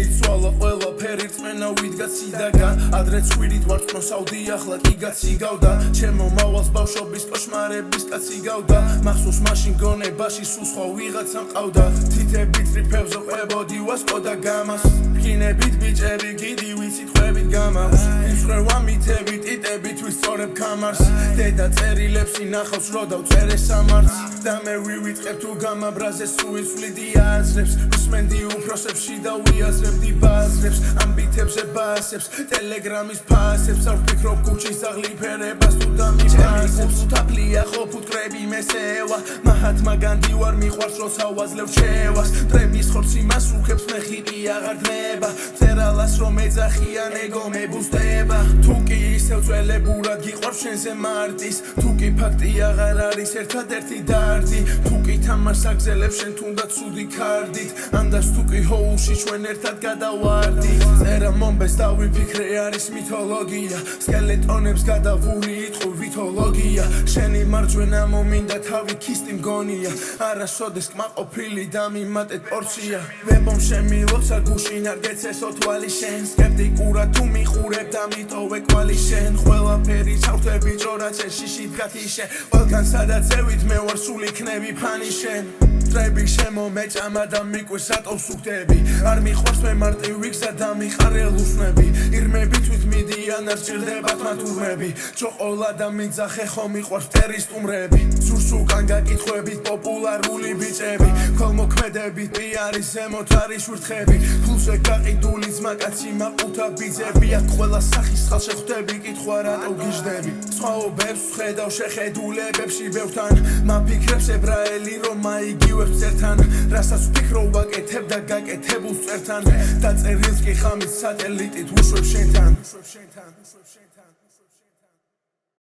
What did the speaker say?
შეიცვალა ყველაფერი რწმენა ვიდგა ციდაგან ადრე ცხვირით ვარწმუნავდი ახლა კი გაციგავდა ჩემო მავალს ბავშვობის კოშმარების კაცი გავდა მახსოვს მაშინ გონებაში სულ სხვა ვიღაცა მყავდა თითებით რიფებზე ყვებოდი ვასკოდა გამას ფქინებით ბიჭები გიდი ვიცით გამავს იმსხვერვა მითებით ტიტებით ვისწორებ კამარს დედა წერილებს ინახავს რო დავწერე სამარს და მე ვივიწყებ თუ გამაბრაზე სუიცვლიდი აზრებს უსმენდი უფროსებში და ვიაზრებდი ბაზრებს ამბითებზე ბასებს ტელეგრამის ფასებს არ ვფიქრობ ქუჩის აღლიფერებას თუ დამიფასებს თაფლია ხო ფუტკრები მესევა მაჰათმა განდი ვარ მიყვარს როცა ვაძლევ ჩევას ტრების ხორცი მას უხებს მე ხიდი აღარ დნება წერალას რომ ეძახიან ეგო მებუსტება თუ კი ისევ წველებურად გიყვარს შენზე მარტის თუ კი ფაქტი აღარ არის ერთადერთი დარდი თუ კი თამაშს აგზელებ შენ თუნდაც ცუდი ქარდით ანდას თუ კი ჰოულში ჩვენ ერთად გადავარდით წერა მომბეს და ვიფიქრე არის მითოლოგია სკელეტონებს გადავული იტყვი ვითოლოგია შენი მარჯვენა მომინდა თავი ქისტი მგონია არასოდეს კმაყოფილი და მიმატეთ პორცია ვებომ შემილოცა გუშინ არ გეცესო თვალი შენ სკეპტიკურად თუ მიყურებ და მიტოვე კვალი შენ ყველაფერი ჩავთვები ჭორაჩე შიში დგათიშე ყველგან სადაც ევით მე ვარ სულ იქნები ფანი შენ ტრები შემომეჭამა და მიკვირს ატოვს უხდები არ მიყვარს მე მარტივ ვიგზა და მიყარელ უსნები ირმები თვით მიდიან არ სჭირდებათ მათ ურმები ჩოყოლა და მიძახე ხო მიყვარს ფტერის სტუმრები სურს უკან გაკითხვებით პოპულარული ბიჭები ქოლმოქმედებით პიარის ზემოთ არის ურთხები ფულზე გაყიდული ძმაკაცი მაყუთა ბიძები აქ ყველა სახის ხალხი ხვდები კითხვა რატო გიждები სხვაობებს ხედავ შეხედულებებში ბევრთან მაფიქრებს ებრაელი რომ მაიგივებს წერთან რასაც ვფიქრობ ვაკეთებ და გაკეთებულს წერთან და წერილს კი ხამით სატელიტით უშვებ შენთან